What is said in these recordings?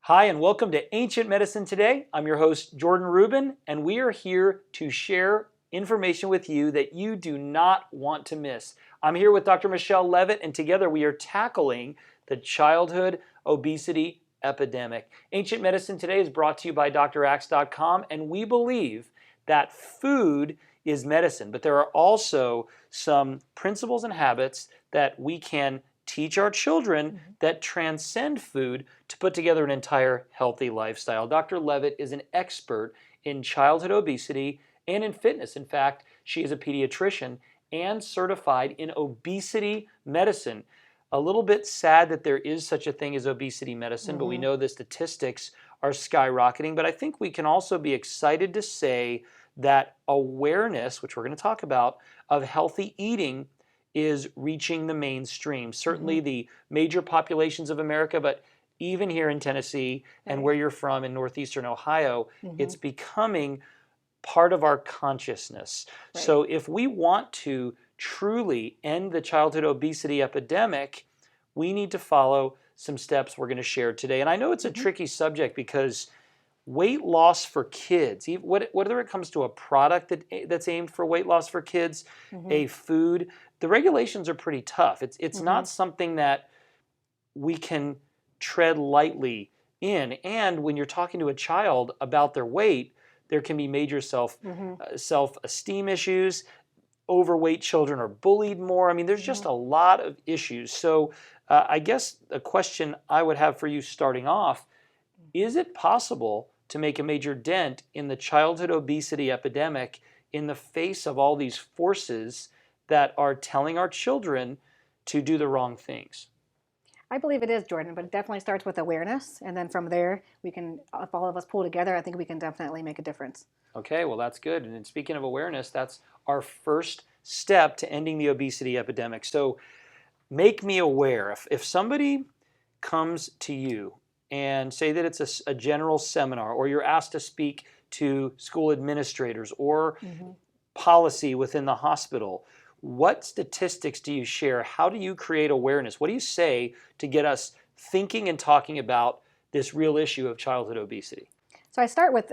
Hi, and welcome to Ancient Medicine Today. I'm your host, Jordan Rubin, and we are here to share information with you that you do not want to miss. I'm here with Dr. Michelle Levitt, and together we are tackling the childhood obesity epidemic. Ancient Medicine Today is brought to you by drax.com, and we believe that food is medicine, but there are also some principles and habits that we can teach our children that transcend food to put together an entire healthy lifestyle. Dr. Levitt is an expert in childhood obesity and in fitness. In fact, she is a pediatrician and certified in obesity medicine. A little bit sad that there is such a thing as obesity medicine, but we know the statistics are skyrocketing. But I think we can also be excited to say that awareness, which we're going to talk about, of healthy eating is reaching the mainstream. Certainly the major populations of America, but even here in Tennessee and where you're from in northeastern Ohio, it's becoming part of our consciousness. So if we want to truly end the childhood obesity epidemic, we need to follow some steps we're going to share today. And I know it's a tricky subject because weight loss for kids, whether it comes to a product that's aimed for weight loss for kids, a food, the regulations are pretty tough. It's not something that we can tread lightly in. And when you're talking to a child about their weight, there can be major self-esteem issues. Overweight children are bullied more. I mean, there's just a lot of issues. So I guess a question I would have for you starting off, is it possible to make a major dent in the childhood obesity epidemic in the face of all these forces that are telling our children to do the wrong things? I believe it is, Jordan, but it definitely starts with awareness. And then from there, we can, if all of us pull together, I think we can definitely make a difference. Okay, well, that's good. And speaking of awareness, that's our first step to ending the obesity epidemic. So make me aware. If somebody comes to you and say that it's a general seminar, or you're asked to speak to school administrators or policy within the hospital, what statistics do you share? How do you create awareness? What do you say to get us thinking and talking about this real issue of childhood obesity? So I start with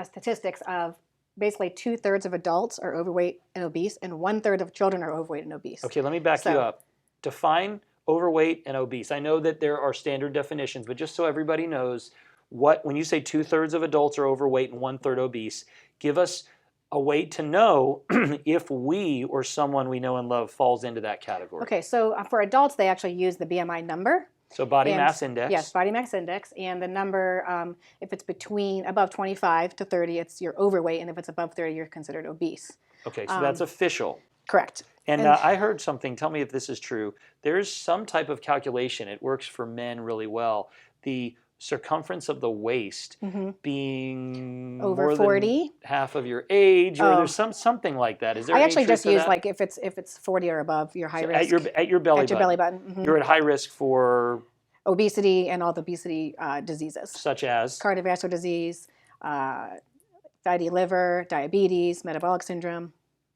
statistics of basically 2/3 of adults are overweight and obese, and 1/3 of children are overweight and obese. Okay, let me back you up. Define overweight and obese. I know that there are standard definitions, but just so everybody knows, when you say 2/3 of adults are overweight and 1/3 obese, give us a way to know if we or someone we know and love falls into that category. Okay, so for adults, they actually use the BMI number. So body mass index. Yes, body mass index. And the number, if it's above 25 to 30, you're overweight. And if it's above 30, you're considered obese. Okay, so that's official. Correct. And I heard something, tell me if this is true. There's some type of calculation, it works for men really well. The circumference of the waist being over more 40, than half of your age, or there's something like that. Is there? I actually just use that? like if it's 40 or above, you're high risk. At your belly button. Your belly button. You're at high risk for obesity and all the obesity diseases, such as cardiovascular disease, fatty liver, diabetes, metabolic syndrome.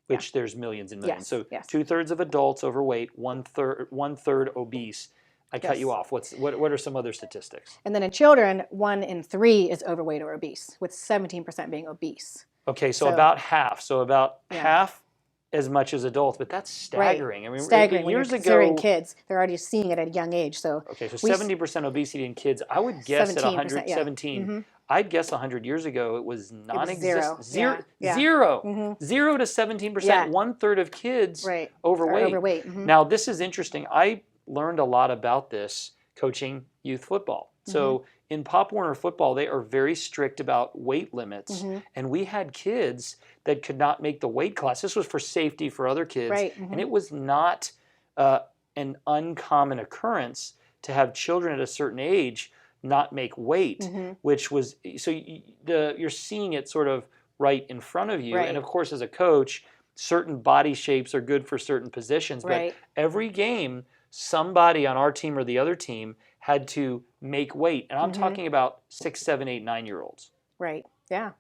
Which there's millions and millions. Yes, So yes. 2/3 of adults overweight, one third obese. I cut you off. What are some other statistics? And then in children, 1 in 3 is overweight or obese, with 17% being obese. Okay, so about half. So about half as much as adults, but that's staggering. Right. I mean, staggering. Years when you're ago, considering kids, they're already seeing it at a young age. So okay, so 70% obesity in kids. I would guess at 117. I'd guess 100 years ago it was non-existent. Zero to 17%. 1/3 of kids overweight. Now this is interesting. I learned a lot about this coaching youth football. So in Pop Warner football, they are very strict about weight limits. And we had kids that could not make the weight class. This was for safety for other kids. And it was not an uncommon occurrence to have children at a certain age not make weight, which was, so you're seeing it sort of right in front of you. And of course, as a coach, certain body shapes are good for certain positions. But every game, somebody on our team or the other team had to make weight. And I'm talking about 6, 7, 8, 9-year-olds. Right, yeah.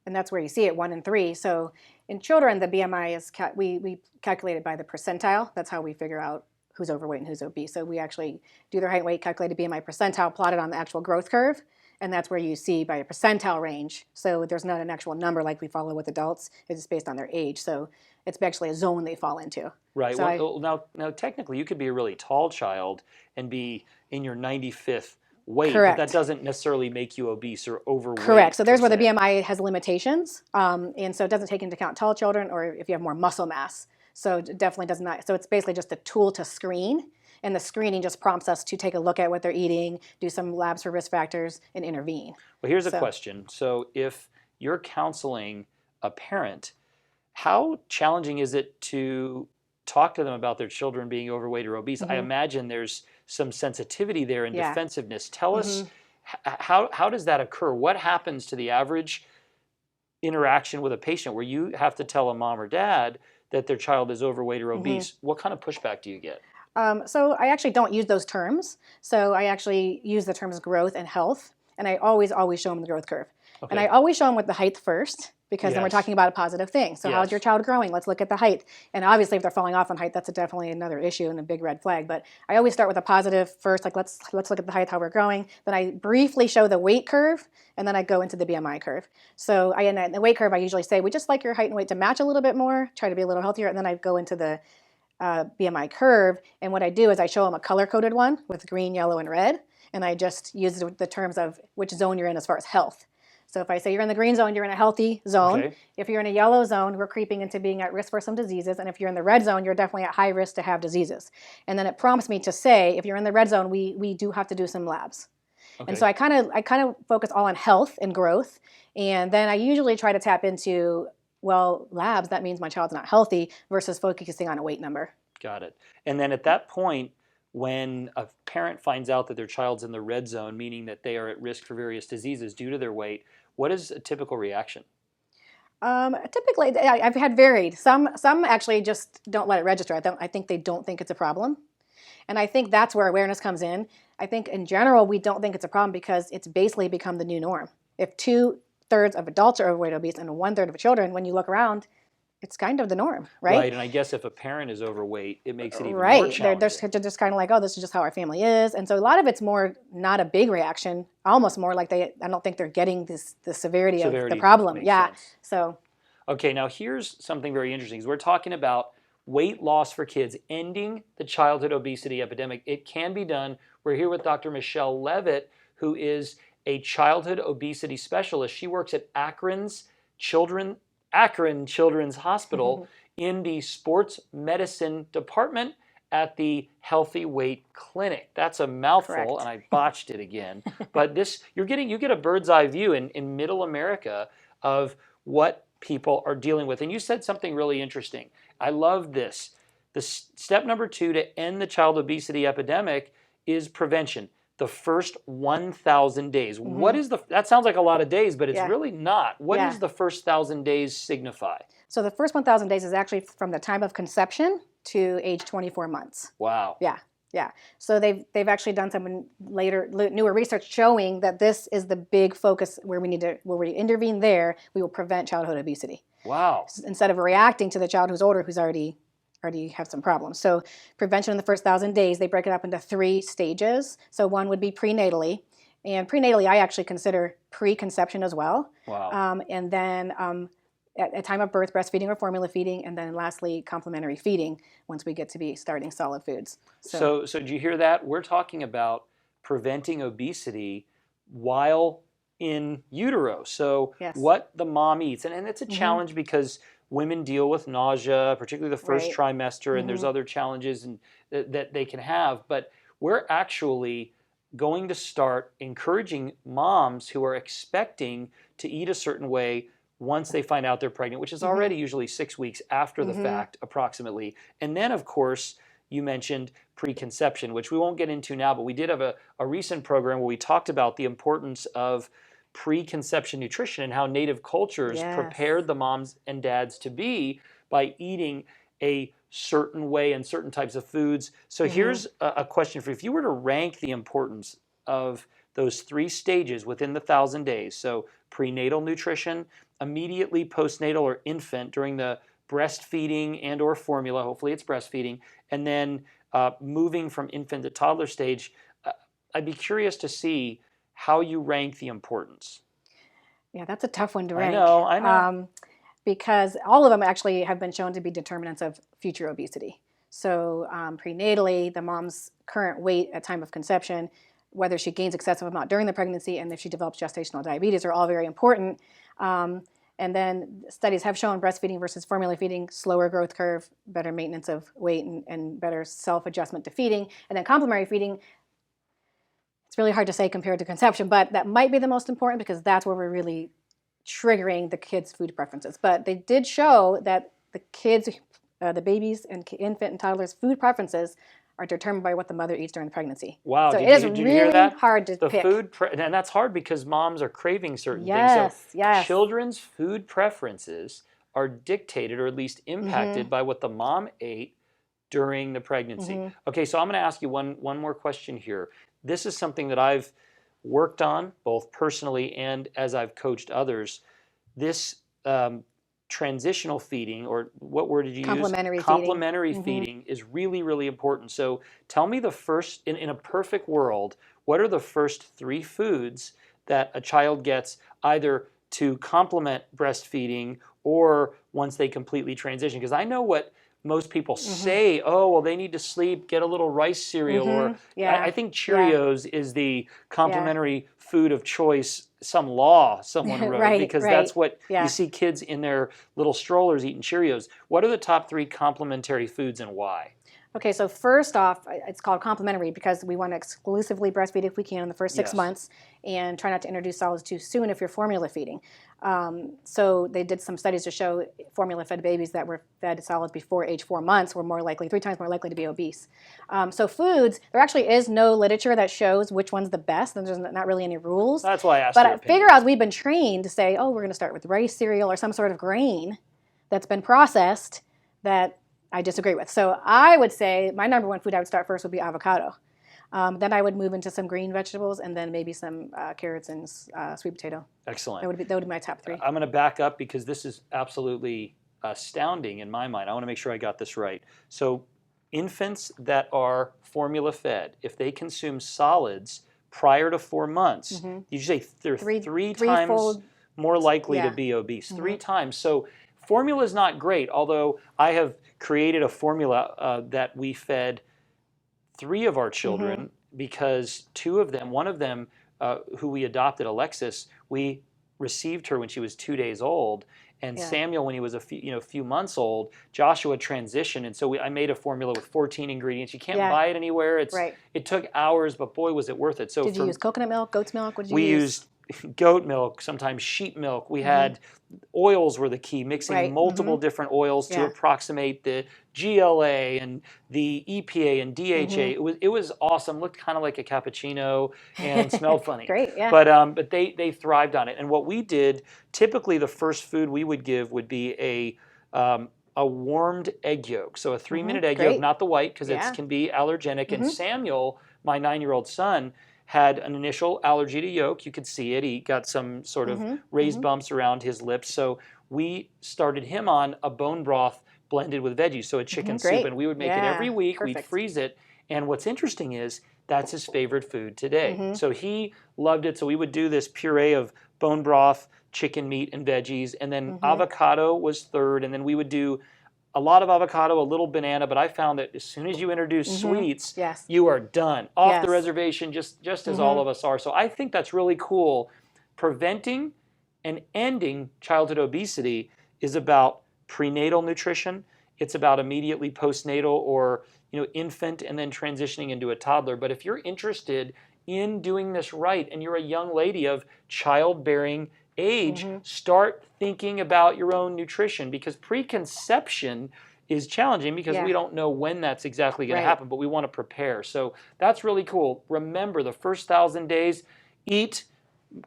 And that's where you see it, 1 in 3. So in children, the BMI is, we calculate it by the percentile. That's how we figure out who's overweight and who's obese. So we actually do their height and weight, calculated BMI percentile, plotted on the actual growth curve, and that's where you see by a percentile range. So there's not an actual number like we follow with adults. It's just based on their age. So it's actually a zone they fall into. Right. So Now, technically, you could be a really tall child and be in your 95th weight, but correct. that doesn't necessarily make you obese or overweight. Correct. So there's per where the se. BMI has limitations, and so it doesn't take into account tall children or if you have more muscle mass. So it definitely does not. So it's basically just a tool to screen, and the screening just prompts us to take a look at what they're eating, do some labs for risk factors, and intervene. Well, here's a So- question. So if you're counseling a parent, how challenging is it to talk to them about their children being overweight or obese? I imagine there's some sensitivity there and Yeah. defensiveness. Tell us, how does that occur? What happens to the average interaction with a patient where you have to tell a mom or dad that their child is overweight or obese? What kind of pushback do you get? So I actually don't use those terms. So I actually use the terms growth and health, and I always show them the growth curve. Okay. And I always show them with the height first, because then we're Yes. talking about a positive thing. So how's Yes. your child growing? Let's look at the height. And obviously, if they're falling off on height, that's definitely another issue and a big red flag. But I always start with a positive first, like let's look at the height, how we're growing. Then I briefly show the weight curve, and then I go into the BMI curve. So in the weight curve, I usually say we just like your height and weight to match a little bit more, try to be a little healthier, and then I go into the BMI curve. And what I do is I show them a color-coded one with green, yellow, and red, and I just use the terms of which zone you're in as far as health. So if I say you're in the green zone, you're in a healthy zone. Okay. If you're in a yellow zone, we're creeping into being at risk for some diseases. And if you're in the red zone, you're definitely at high risk to have diseases. And then it prompts me to say, if you're in the red zone, we do have to do some labs. Okay. And so I kind of focus all on health and growth. And then I usually try to tap into, well, labs, that means my child's not healthy, versus focusing on a weight number. Got it. And then at that point, when a parent finds out that their child's in the red zone, meaning that they are at risk for various diseases due to their weight, what is a typical reaction? Typically, I've had varied. Some actually just don't let it register. I think they don't think it's a problem. And I think that's where awareness comes in. I think in general, we don't think it's a problem because it's basically become the new norm. If 2/3 of adults are overweight or obese and 1/3 of children, when you look around, it's kind of the norm, right? Right, and I guess if a parent is overweight, it makes it even more Right. challenging. They're just kind of like, oh, this is just how our family is. And so a lot of it's more not a big reaction, almost more like I don't think they're getting the severity of the problem. makes Yeah. sense. So Okay, now here's something very interesting. 'Cause we're talking about weight loss for kids, ending the childhood obesity epidemic. It can be done. We're here with Dr. Michelle Levitt, who is a childhood obesity specialist. She works at Akron Children's Hospital in the sports medicine department at the Healthy Weight Clinic. That's a mouthful, Correct. and I botched it again. But this, you get a bird's eye view in middle America of what people are dealing with. And you said something really interesting. I love this. The step number 2 to end the child obesity epidemic is prevention. The first 1,000 days. What is that sounds like a lot of days, but it's Yeah. really not. What Yeah. does the first 1,000 days signify? So the first 1,000 days is actually from the time of conception to age 24 months. Wow. Yeah, yeah. So they've actually done some newer research showing that this is the big focus where we intervene there, we will prevent childhood obesity. Wow. Instead of reacting to the child who's older who's already have some problems. So prevention in the first 1,000 days, they break it up into 3 stages. So one would be prenatally. And prenatally, I actually consider preconception as well. Wow. And then at time of birth, breastfeeding or formula feeding, and then lastly, complementary feeding once we get to be starting solid foods. So did you hear that? We're talking about preventing obesity while in utero. So Yes. what the mom eats, and it's a challenge because women deal with nausea, particularly the first trimester, and there's other challenges that they can have. But we're actually going to start encouraging moms who are expecting to eat a certain way once they find out they're pregnant, which is already usually 6 weeks after the fact, approximately. And then, of course, you mentioned preconception, which we won't get into now, but we did have a recent program where we talked about the importance of preconception nutrition and how native cultures prepared the moms and dads to be by eating a certain way and certain types of foods. So here's a question for you. If you were to rank the importance of those 3 stages within the 1,000 days, so prenatal nutrition, immediately postnatal or infant during the breastfeeding and or formula, hopefully it's breastfeeding, and then moving from infant to toddler stage, I'd be curious to see how you rank the importance. Yeah, that's a tough one to I rank. know, I know. Because all of them actually have been shown to be determinants of future obesity. So prenatally, the mom's current weight at time of conception, whether she gains excessive amount during the pregnancy, and if she develops gestational diabetes are all very important. And then studies have shown breastfeeding versus formula feeding, slower growth curve, better maintenance of weight, and better self-adjustment to feeding. And then complementary feeding, it's really hard to say compared to conception, but that might be the most important because that's where we're really triggering the kids' food preferences. But they did show that the kids, the babies and infant and toddlers' food preferences are determined by what the mother eats during the pregnancy. Wow, So did it is you really hear that? hard to The pick. and that's hard because moms are craving certain things. Yes, So yes. children's food preferences are dictated or at least impacted by what the mom ate during the pregnancy. Okay, so I'm going to ask you one more question here. This is something that I've worked on both personally and as I've coached others. This transitional feeding, or what word did you Complementary use? feeding. Complementary feeding is really, really important. So tell me the first, in a perfect world, what are the first 3 foods that a child gets either to complement breastfeeding or once they completely transition? Because I know what most people say, oh, well, they need to sleep, get a little rice cereal, or I think Cheerios is the complementary food of choice, some law someone wrote, because that's what you see kids in their little strollers eating Cheerios. What are the top 3 complementary foods and why? Okay, so first off, it's called complementary because we want to exclusively breastfeed if we can in the first 6 months and try not to introduce solids too soon if you're formula feeding. So they did some studies to show formula-fed babies that were fed solids before age 4 months were 3 times more likely to be obese. So foods, there actually is no literature that shows which one's the best, and there's not really any rules. That's why I asked But your I opinion. figure out we've been trained to say, oh, we're going to start with rice cereal or some sort of grain that's been processed that I disagree with. So I would say my number 1 food I would start first would be avocado. Then I would move into some green vegetables and then maybe some carrots and sweet potato. Excellent. That would be my top 3. I'm going to back up because this is absolutely astounding in my mind. I want to make sure I got this right. So infants that are formula fed, if they consume solids prior to 4 months, did you say they're 3 times more likely to be obese? 3 times. So formula is not great, although I have created a formula that we fed 3 of our children because 2 of them, one of them who we adopted, Alexis, we received her when she was 2 days old, and Samuel when he was a few months old. Joshua transitioned, and so I made a formula with 14 ingredients. You can't buy it anywhere. It took hours, but boy, was it worth it. So did you use coconut milk, goat's milk? What did you use? We used goat milk, sometimes sheep milk. We had oils were the key, mixing multiple different oils to approximate the GLA and the EPA and DHA. It was awesome. Looked kind of like a cappuccino and smelled funny. Great, yeah. But they thrived on it. And what we did, typically the first food we would give would be a warmed egg yolk. So a 3-minute egg yolk, not the white because it can be allergenic. And Samuel, my 9-year-old son, had an initial allergy to yolk. You could see it. He got some sort of raised bumps around his lips. So we started him on a bone broth blended with veggies, so a chicken soup. And we would make it every week. We'd freeze it. And what's interesting is that's his favorite food today. So he loved it. So we would do this puree of bone broth, chicken meat, and veggies. And then avocado was third. And then we would do a lot of avocado, a little banana, but I found that as soon as you introduce sweets, you are done. Off the reservation, just as all of us are. So I think that's really cool. Preventing and ending childhood obesity is about prenatal nutrition. It's about immediately postnatal or infant and then transitioning into a toddler. But if you're interested in doing this right and you're a young lady of childbearing age, start thinking about your own nutrition, because preconception is challenging because we don't know when that's exactly going to happen, but we want to prepare. So that's really cool. Remember, the first 1,000 days, eat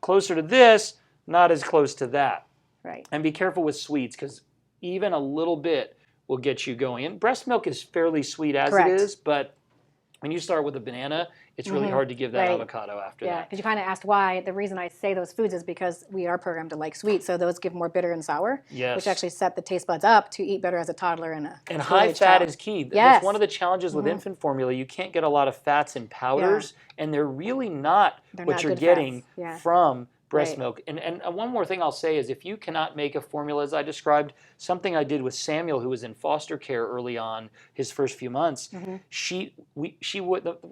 closer to this, not as close to that. Right. And be careful with sweets because even a little bit will get you going. And breast milk is fairly sweet as it is, but when you start with a banana, it's really hard to give that avocado after Yeah, that. because you kind of asked why. The reason I say those foods is because we are programmed to like sweet, so those give more bitter and sour, Yes. which actually set the taste buds up to eat better as a toddler and a And school-age high fat child. is key. Yes. That's one of the challenges with infant formula. You can't get a lot of fats in powders, and they're really not what you're getting from breast milk. And one more thing I'll say is if you cannot make a formula as I described, something I did with Samuel, who was in foster care early on, his first few months, we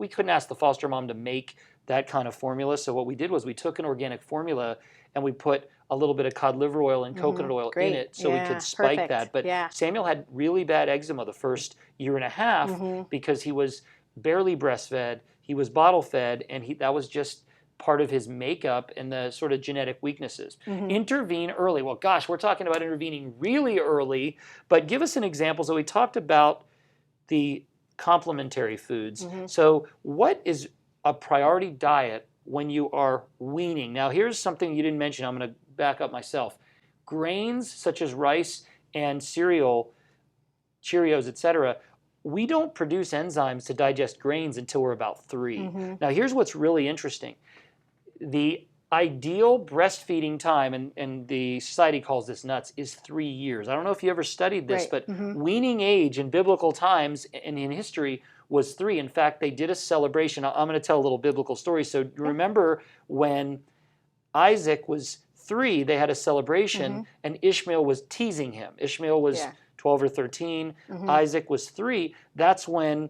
couldn't ask the foster mom to make that kind of formula. So what we did was we took an organic formula and we put a little bit of cod liver oil and coconut oil in it so we could spike that. But Samuel had really bad eczema the first year and a half because he was barely breastfed, he was bottle fed, and that was just part of his makeup and the sort of genetic weaknesses. Intervene early. Well, gosh, we're talking about intervening really early, but give us an example. So we talked about the complementary foods. So what is a priority diet when you are weaning? Now, here's something you didn't mention. I'm going to back up myself. Grains such as rice and cereal, Cheerios, etc., we don't produce enzymes to digest grains until we're about 3. Now, here's what's really interesting. The ideal breastfeeding time, and the society calls this nuts, is 3 years. I don't know if you ever studied this, but weaning age in biblical times and in history was 3. In fact, they did a celebration. I'm going to tell a little biblical story. So remember when Isaac was 3, they had a celebration, and Ishmael was teasing him. Ishmael was 12 or 13. Isaac was 3. That's when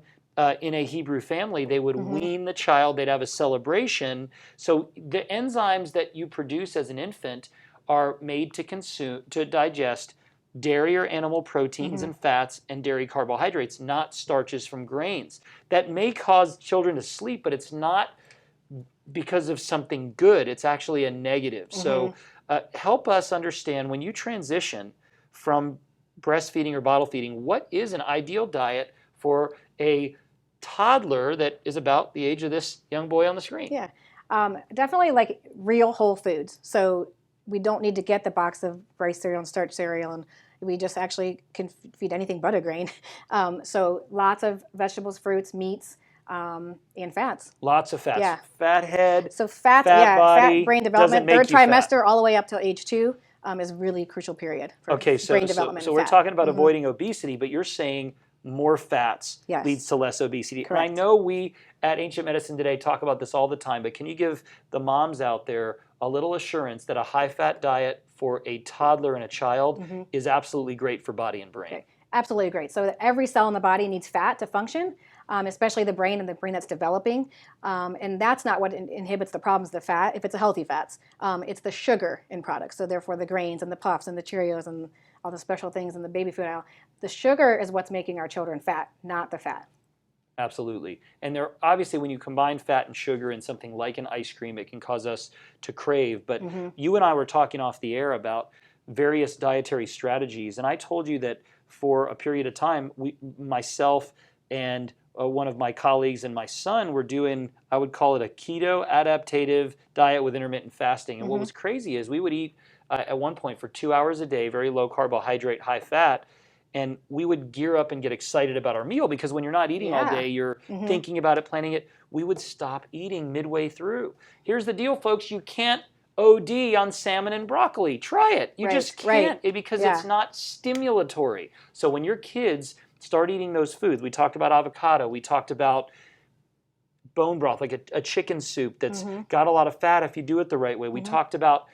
in a Hebrew family, they would wean the child. They'd have a celebration. So the enzymes that you produce as an infant are made to digest dairy or animal proteins and fats and dairy carbohydrates, not starches from grains. That may cause children to sleep, but it's not because of something good. It's actually a negative. So help us understand, when you transition from breastfeeding or bottle feeding, what is an ideal diet for a toddler that is about the age of this young boy on the screen? Yeah, definitely like real whole foods. So we don't need to get the box of rice cereal and starch cereal, and we just actually can feed anything but a grain. So lots of vegetables, fruits, meats, and fats. Lots of fats. Yeah. Fat head, so fat body, fat brain development, doesn't make 3rd you fat. trimester all the way up till age 2 is really crucial period for brain development. So we're talking about avoiding obesity, but you're saying more fats leads to less obesity. Correct. And I know we at Ancient Medicine Today talk about this all the time, but can you give the moms out there a little assurance that a high-fat diet for a toddler and a child is absolutely great for body and brain? Okay. Absolutely great. So every cell in the body needs fat to function, especially the brain and the brain that's developing. And that's not what inhibits the problems, the fat, if it's a healthy fats. It's the sugar in products. So therefore the grains and the puffs and the Cheerios and all the special things in the baby food aisle. The sugar is what's making our children fat, not the fat. Absolutely. And there, obviously, when you combine fat and sugar in something like an ice cream, it can cause us to crave. But you and I were talking off the air about various dietary strategies. And I told you that for a period of time, myself and one of my colleagues and my son were doing, I would call it a keto adaptative diet with intermittent fasting. And what was crazy is we would eat at one point for 2 hours a day, very low carbohydrate, high fat. And we would gear up and get excited about our meal because when you're not eating all day, you're thinking about it, planning it. We would stop eating midway through. Here's the deal, folks. You can't OD on salmon and broccoli. Try it. You just can't because it's not stimulatory. So when your kids start eating those foods, we talked about avocado. We talked about bone broth, like a chicken soup that's got a lot of fat if you do it the right way. We talked about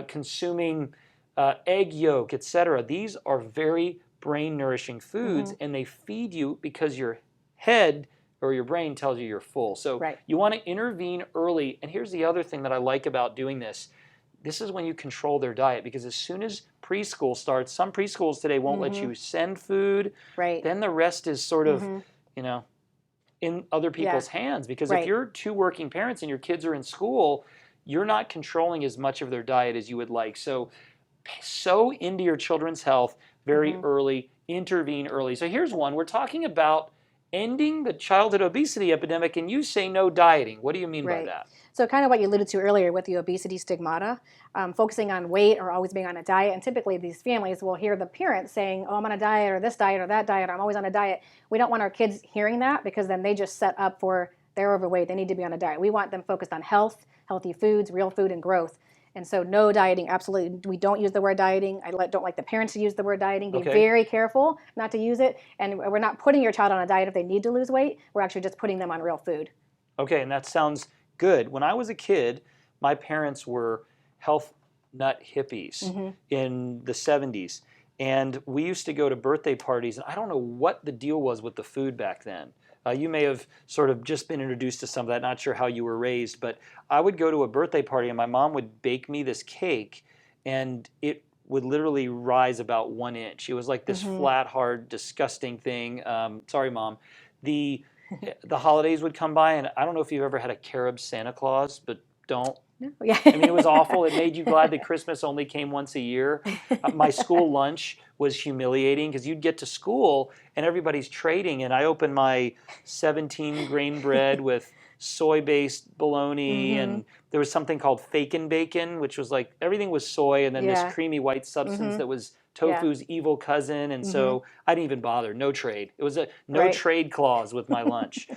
consuming egg yolk, etc. These are very brain-nourishing foods, and they feed you because your head or your brain tells you you're full. So you want to intervene early. And here's the other thing that I like about doing this. This is when you control their diet, because as soon as preschool starts, some preschools today won't let you send food. Then the rest is sort of, you know, in other people's hands. Because if you're 2 working parents and your kids are in school, you're not controlling as much of their diet as you would like. So into your children's health very early, intervene early. So here's one. We're talking about ending the childhood obesity epidemic, and you say no dieting. What do you mean by that? So kind of what you alluded to earlier with the obesity stigmata, focusing on weight or always being on a diet. And typically these families will hear the parents saying, oh, I'm on a diet or this diet or that diet, or I'm always on a diet. We don't want our kids hearing that because then they just set up for they're overweight. They need to be on a diet. We want them focused on health, healthy foods, real food, and growth. And so no dieting, absolutely. We don't use the word dieting. Don't like the parents to use the word dieting. Be very careful not to use it. And we're not putting your child on a diet if they need to lose weight. We're actually just putting them on real food. Okay, and that sounds good. When I was a kid, my parents were health nut hippies in the 70s. And we used to go to birthday parties, and I don't know what the deal was with the food back then. You may have sort of just been introduced to some of that, not sure how you were raised, but I would go to a birthday party and my mom would bake me this cake and it would literally rise about 1 inch. It was like this flat, hard, disgusting thing. Sorry, Mom. The holidays would come by and I don't know if you've ever had a carob Santa Claus, but don't. No. Yeah. I mean, it was awful. It made you glad that Christmas only came once a year. My school lunch was humiliating because you'd get to school and everybody's trading, and I opened my 17 grain bread with soy-based bologna, and there was something called Fakin' Bacon, which was like everything was soy, and then this creamy white substance that was tofu's evil cousin, and so I didn't even bother. No trade. It was a no trade clause with my lunch.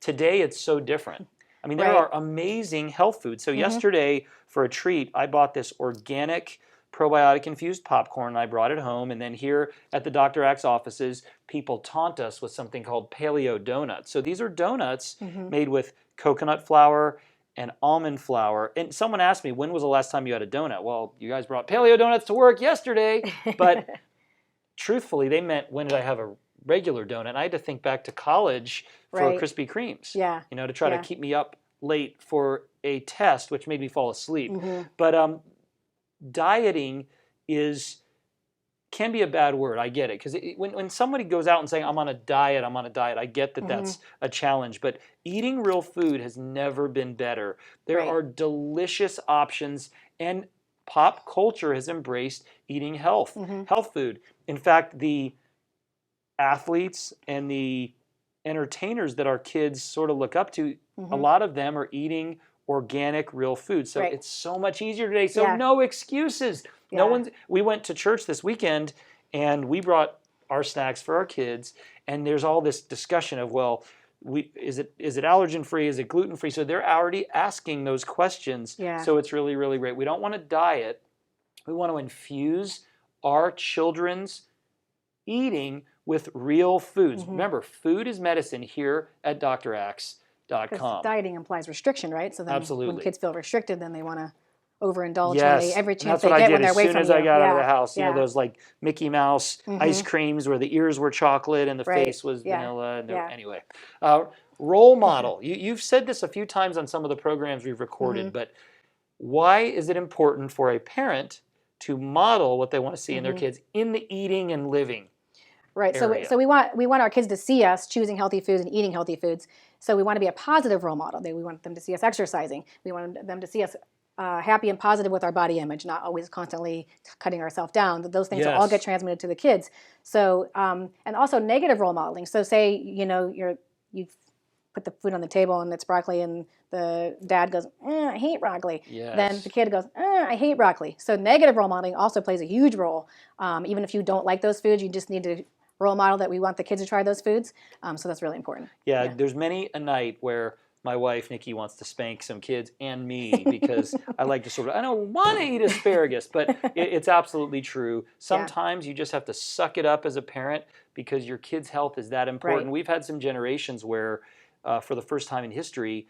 Today, it's so different. I mean, there are amazing health foods. So yesterday, for a treat, I bought this organic probiotic-infused popcorn, and I brought it home. And then here at the Dr. Axe offices, people taunt us with something called paleo donuts. So these are donuts made with coconut flour and almond flour. And someone asked me, when was the last time you had a donut? Well, you guys brought paleo donuts to work yesterday. But truthfully, they meant, when did I have a regular donut? And I had to think back to college for Krispy Kremes, you know, to try to keep me up late for a test, which made me fall asleep. But dieting can be a bad word. I get it, because when somebody goes out and saying, I'm on a diet, I get that that's a challenge. But eating real food has never been better. There are delicious options, and pop culture has embraced eating health food. In fact, the athletes and the entertainers that our kids sort of look up to, a lot of them are eating organic, real food. So it's so much easier today. So no excuses. We went to church this weekend and we brought our snacks for our kids, and there's all this discussion of, well, is it allergen free? Is it gluten free? So they're already asking those questions. So it's really, really great. We don't want to diet. We want to infuse our children's eating with real foods. Remember, food is medicine here at draxe.com. Because dieting implies restriction, right? So then when kids feel restricted, then they want to overindulge every chance that's they what get I did when they're as away soon from as you. I got out of the house. You know, those like Mickey Mouse ice creams where the ears were chocolate and the face was vanilla. And anyway, role model. You've said this a few times on some of the programs we've recorded, but why is it important for a parent to model what they want to see in their kids in the eating and living area? So we want our kids to see us choosing healthy foods and eating healthy foods. So we want to be a positive role model. We want them to see us exercising. We want them to see us happy and positive with our body image, not always constantly cutting ourselves down. Those things will all get transmitted to the kids. So and also negative role modeling. So say you've put the food on the table and it's broccoli, and the dad goes, I hate broccoli. Then the kid goes, I hate broccoli. So negative role modeling also plays a huge role. Even if you don't like those foods, you just need to role model that we want the kids to try those foods. So that's really important. There's many a night where my wife, Nikki, wants to spank some kids and me because I like to I don't want to eat asparagus, but it's absolutely true. Sometimes you just have to suck it up as a parent because your kid's health is that important. We've had some generations where, for the first time in history,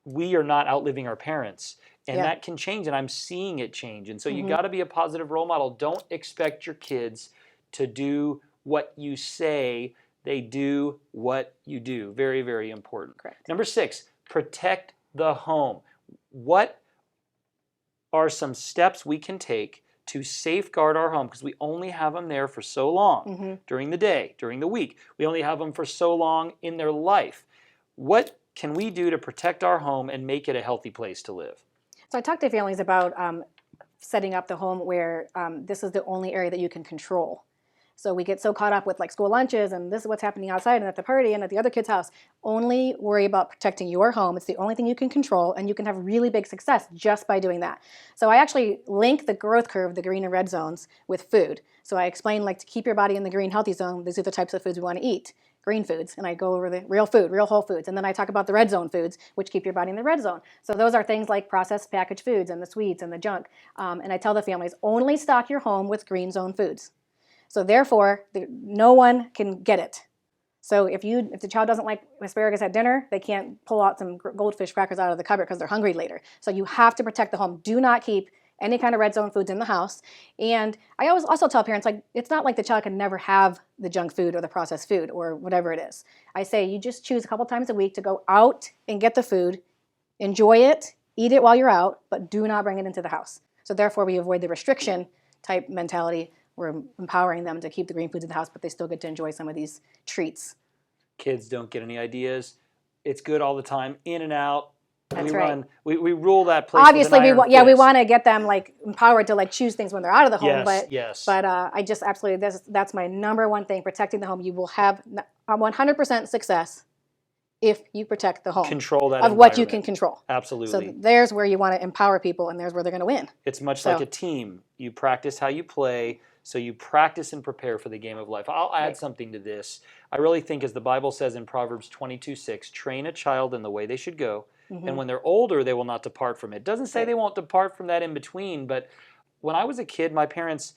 we are not outliving our parents. And that can change, and I'm seeing it change. And so you got to be a positive role model. Don't expect your kids to do what you say. They do what you do. Very, very important. Correct. Number 6, protect the home. What are some steps we can take to safeguard our home? Because we only have them there for so long during the day, during the week. We only have them for so long in their life. What can we do to protect our home and make it a healthy place to live? So I talk to families about setting up the home where this is the only area that you can control. So we get so caught up with like school lunches and this is what's happening outside and at the party and at the other kid's house. Only worry about protecting your home. It's the only thing you can control, and you can have really big success just by doing that. So I actually link the growth curve, the green and red zones, with food. So I explain like to keep your body in the green healthy zone, these are the types of foods we want to eat. Green foods, and I go over the real food, real whole foods, and then I talk about the red zone foods, which keep your body in the red zone. So those are things like processed packaged foods and the sweets and the junk. And I tell the families, only stock your home with green zone foods. So therefore, no one can get it. So if the child doesn't like asparagus at dinner, they can't pull out some goldfish crackers out of the cupboard because they're hungry later. So you have to protect the home. Do not keep any kind of red zone foods in the house. And I always also tell parents, like, it's not like the child can never have the junk food or the processed food or whatever it is. I say you just choose a couple times a week to go out and get the food, enjoy it, eat it while you're out, but do not bring it into the house. So therefore, we avoid the restriction type mentality. We're empowering them to keep the green foods in the house, but they still get to enjoy some of these treats. Kids don't get any ideas. It's good all the time, in and out. That's right. We rule that place. Obviously, we want to get them like empowered to like choose things when they're out of the home. But I just absolutely that's my number one thing: protecting the home. You will have 100% success if you protect the home. Control that of what you can control. Absolutely. So there's where you want to empower people, and there's where they're going to win. It's much like a team. You practice how you play. So you practice and prepare for the game of life. I'll add something to this. I really think, as the Bible says in Proverbs 22:6, train a child in the way they should go. And when they're older, they will not depart from it. It doesn't say they won't depart from that in between, but when I was a kid, my parents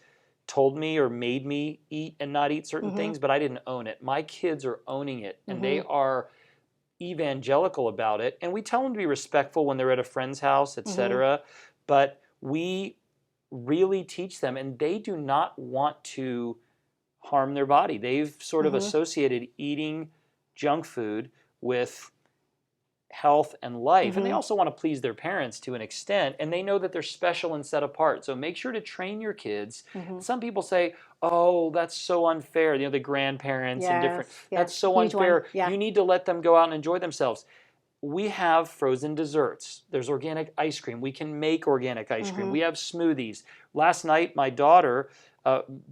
told me or made me eat and not eat certain things, but I didn't own it. My kids are owning it, and they are evangelical about it. And we tell them to be respectful when they're at a friend's house, etc. But we really teach them, and they do not want to harm their body. They've sort of associated eating junk food with health and life, and they also want to please their parents to an extent, and they know that they're special and set apart. So make sure to train your kids. Some people say, oh, that's so unfair, you know, the grandparents and different, that's so unfair. You need to let them go out and enjoy themselves. We have frozen desserts. There's organic ice cream. We can make organic ice cream. We have smoothies. Last night, my daughter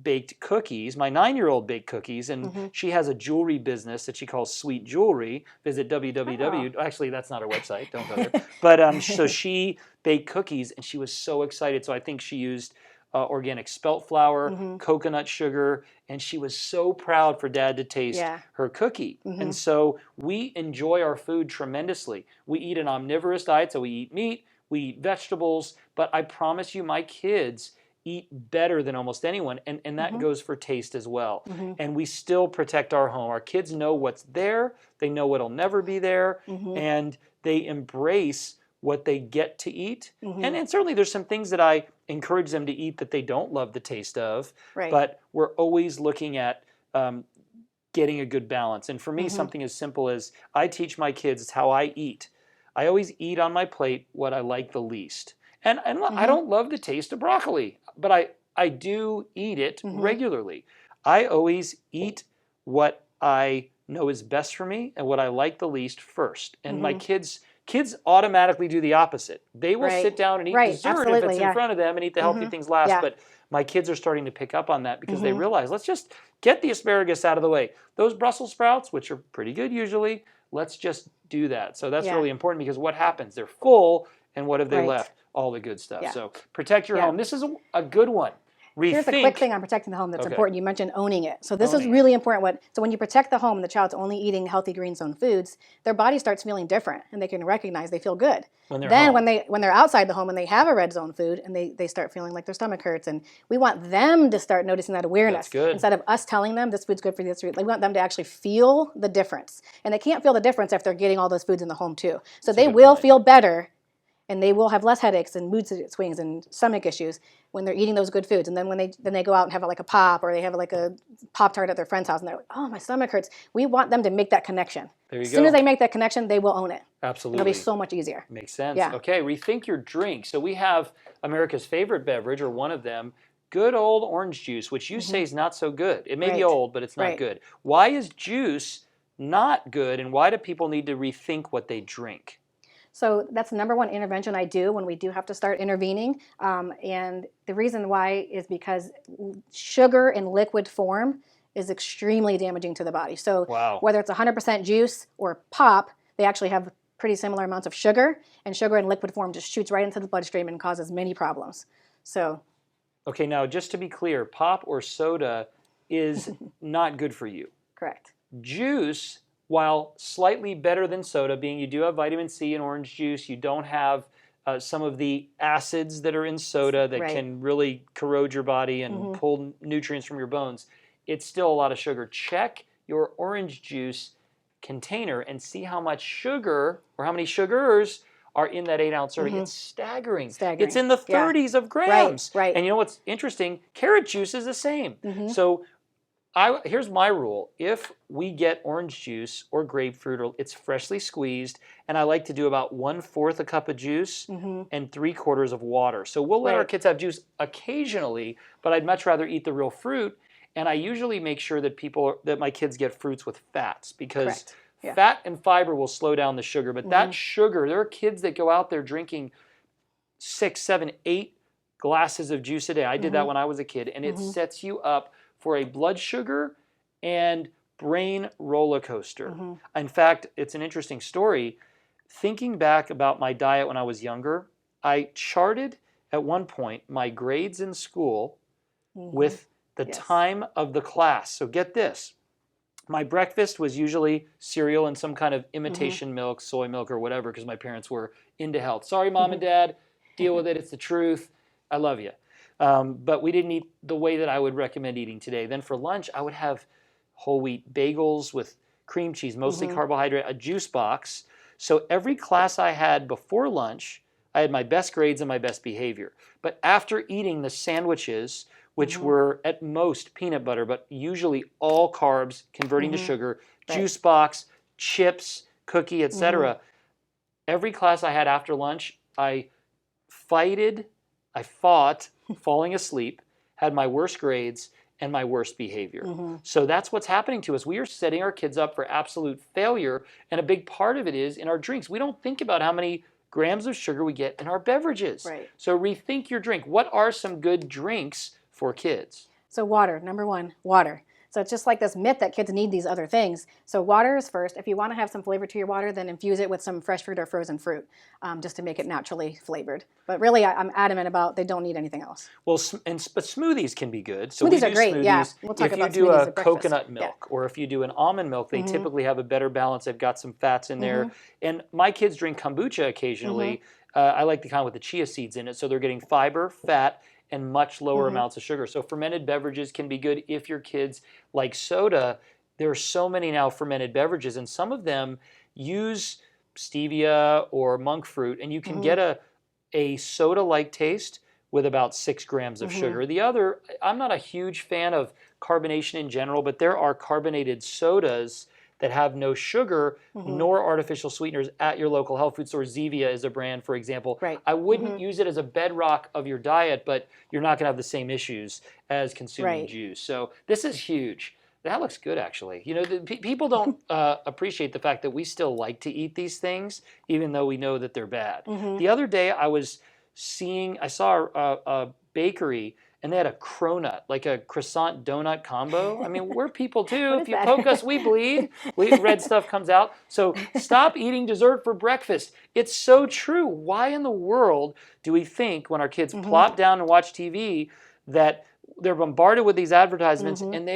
baked cookies. My 9-year-old baked cookies, and she has a jewelry business that she calls Sweet Jewelry. Visit www. Actually, that's not her website. Don't go there. But so she baked cookies, and she was so excited. So I think she used organic spelt flour, coconut sugar, and she was so proud for Dad to taste her cookie. And so we enjoy our food tremendously. We eat an omnivorous diet, so we eat meat, we eat vegetables, but I promise you my kids eat better than almost anyone, and that goes for taste as well. And we still protect our home. Our kids know what's there, they know what'll never be there, and they embrace what they get to eat. And certainly there's some things that I encourage them to eat that they don't love the taste of, but we're always looking at getting a good balance. And for me, something as simple as I teach my kids, it's how I eat. I always eat on my plate what I like the least. And I don't love the taste of broccoli, but I do eat it regularly. I always eat what I know is best for me and what I like the least first. And my kids automatically do the opposite. They will sit down and eat dessert if it's in front of them and eat the healthy things last. But my kids are starting to pick up on that because they realize, let's just get the asparagus out of the way. Those Brussels sprouts, which are pretty good usually, let's just do that. So that's really important, because what happens? They're full, and what have they left? All the good stuff. So protect your home. This is a good one. Here's a quick thing on protecting the home that's important. You mentioned owning it. So this is really important. So when you protect the home and the child's only eating healthy green zone foods, their body starts feeling different, and they can recognize they feel good. When they're outside the home and they have a red zone food, and they start feeling like their stomach hurts, and we want them to start noticing that awareness. Instead of us telling them this food's good for you, this food, we want them to actually feel the difference. And they can't feel the difference if they're getting all those foods in the home too. So they will feel better, and they will have less headaches and mood swings and stomach issues when they're eating those good foods. And then when they go out and have like a pop, or they have like a Pop-Tart at their friend's house, and they're like, oh, my stomach hurts. We want them to make that connection. As soon as they make that connection, they will own it. Absolutely. It'll be so much easier. Makes sense. Okay, rethink your drink. So we have America's favorite beverage, or one of them, good old orange juice, which you say is not so good. It may be old, but it's not good. Why is juice not good, and why do people need to rethink what they drink? So that's the number one intervention I do when we do have to start intervening. And the reason why is because sugar in liquid form is extremely damaging to the body. So Wow. whether it's 100% juice or pop, they actually have pretty similar amounts of sugar, and sugar in liquid form just shoots right into the bloodstream and causes many problems. So Okay, now just to be clear, pop or soda is not good for you. correct. Juice, while slightly better than soda, being you do have vitamin C in orange juice, you don't have some of the acids that are in soda that Right. can really corrode your body and pull nutrients from your bones. It's still a lot of sugar. Check your orange juice container and see how much sugar or how many sugars are in that 8-ounce serving. It's staggering. Staggering. It's in the Yeah. 30s of grams. Right. And you know what's interesting? Carrot juice is the same. So here's my rule. If we get orange juice or grapefruit, or it's freshly squeezed, and I like to do about 1/4 a cup of juice and 3/4 of water. So we'll let our Right. kids have juice occasionally, but I'd much rather eat the real fruit. And I usually make sure that my kids get fruits with fats, because Correct. Yeah. fat and fiber will slow down the sugar. But that sugar, there are kids that go out there drinking 6, 7, 8 glasses of juice a day. I did that when I was a kid, and it sets you up for a blood sugar and brain roller coaster. In fact, it's an interesting story. Thinking back about my diet when I was younger, I charted at one point my grades in school with the time of the class. So get this. My breakfast was usually cereal and some kind of imitation milk, soy milk, or whatever, because my parents were into health. Sorry, Mom and Dad, deal with it. It's the truth. I love you. But we didn't eat the way that I would recommend eating today. Then for lunch, I would have whole wheat bagels with cream cheese, mostly carbohydrate, a juice box. So every class I had before lunch, I had my best grades and my best behavior. But after eating the sandwiches, which were at most peanut butter, but usually all carbs converting to sugar, juice box, chips, cookie, etc. Every class I had after lunch, I fought falling asleep, had my worst grades, and my worst behavior. So that's what's happening to us. We are setting our kids up for absolute failure, and a big part of it is in our drinks. We don't think about how many grams of sugar we get in our beverages. Right. So rethink your drink. What are some good drinks for kids? So water, number one, water. So it's just like this myth that kids need these other things. So water is first. If you want to have some flavor to your water, then infuse it with some fresh fruit or frozen fruit, just to make it naturally flavored. But really, I'm adamant about they don't need anything else. Well, but smoothies can be good. So Smoothies are great, yeah. We'll talk if about you do smoothies a at breakfast. coconut milk or if you do an almond milk, they typically have a better balance. They've got some fats in there. And my kids drink kombucha occasionally. I like the kind with the chia seeds in it. So they're getting fiber, fat, and much lower amounts of sugar. So fermented beverages can be good if your kids like soda. There are so many now fermented beverages, and some of them use stevia or monk fruit, and you can get a soda-like taste with about 6 grams of sugar. The other, I'm not a huge fan of carbonation in general, but there are carbonated sodas that have no sugar nor artificial sweeteners at your local health food store. Zevia is a brand, for example. Right. I wouldn't use it as a bedrock of your diet, but you're not going to have the same issues as consuming juice. So this is huge. That looks good, actually. You know, people don't appreciate the fact that we still like to eat these things, even though we know that they're bad. The other day, I saw a bakery, and they had a cronut, like a croissant donut combo. I mean, we're people too. If you poke us, we bleed. Red stuff comes out. So stop eating dessert for breakfast. It's so true. Why in the world do we think when our kids plop down and watch TV that they're bombarded with these advertisements and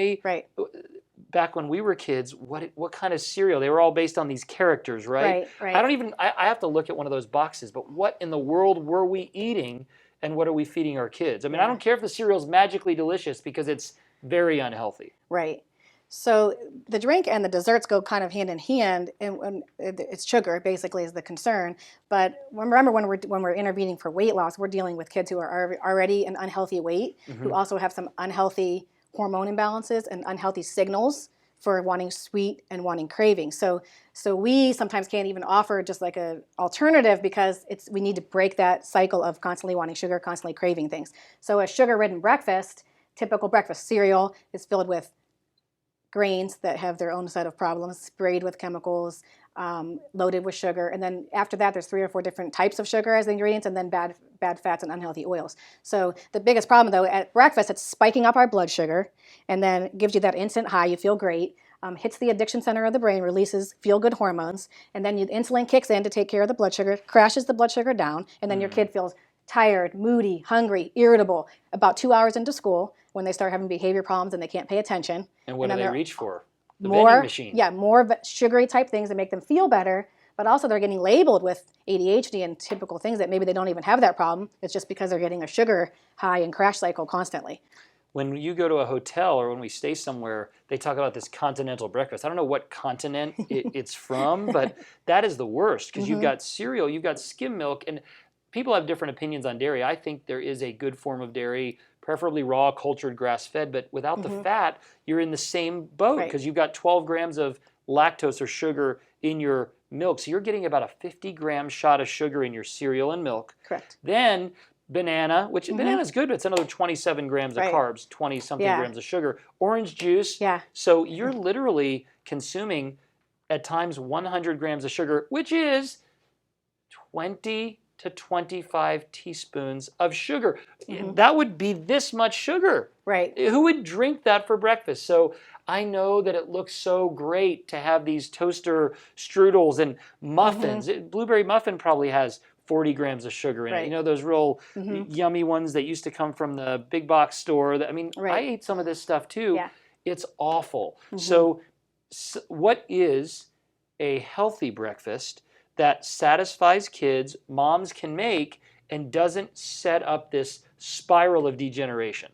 back when we were kids, what kind of cereal? They were all based on these characters, right? Right. I have to look at one of those boxes, but what in the world were we eating? And what are we feeding our kids? I mean, I don't care if the cereal's magically delicious because it's very unhealthy. Right. So the drink and the desserts go kind of hand in hand, and it's sugar basically is the concern. But remember, when we're intervening for weight loss, we're dealing with kids who are already an unhealthy weight, who also have some unhealthy hormone imbalances and unhealthy signals for wanting sweet and wanting cravings. So we sometimes can't even offer just like a alternative because we need to break that cycle of constantly wanting sugar, constantly craving things. So a sugar-ridden breakfast, typical breakfast cereal, is filled with grains that have their own set of problems, sprayed with chemicals, loaded with sugar. And then after that, there's 3 or 4 different types of sugar as the ingredients, and then bad fats and unhealthy oils. So the biggest problem, though, at breakfast, it's spiking up our blood sugar, and then gives you that instant high. You feel great. Hits the addiction center of the brain, releases feel-good hormones, and then insulin kicks in to take care of the blood sugar, crashes the blood sugar down, and then your kid feels tired, moody, hungry, irritable about 2 hours into school when they start having behavior problems and they can't pay attention. And what do they reach for? The more vending machine. Yeah, more sugary type things that make them feel better, but also they're getting labeled with ADHD and typical things that maybe they don't even have that problem. It's just because they're getting a sugar high and crash cycle constantly. When you go to a hotel or when we stay somewhere, they talk about this continental breakfast. I don't know what continent it's from, but that is the worst because you've got cereal, you've got skim milk, and people have different opinions on dairy. I think there is a good form of dairy, preferably raw, cultured, grass-fed, but without the fat, you're in the same boat because you've got 12 grams of lactose or sugar in your milk. So you're getting about a 50-gram shot of sugar in your cereal and milk. Correct. Then banana, which banana's good, but it's another 27 grams of carbs, 20-something grams of sugar. Orange juice. Yeah. So you're literally consuming, at times, 100 grams of sugar, which is 20 to 25 teaspoons of sugar. That would be this much sugar. Right. Who would drink that for breakfast? So I know that it looks so great to have these toaster strudels and muffins. Blueberry muffin probably has 40 grams of sugar in it. You know, those real yummy ones that used to come from the big box store. I mean, I ate some of this stuff too. Yeah. It's awful. So what is a healthy breakfast that satisfies kids, moms can make, and doesn't set up this spiral of degeneration?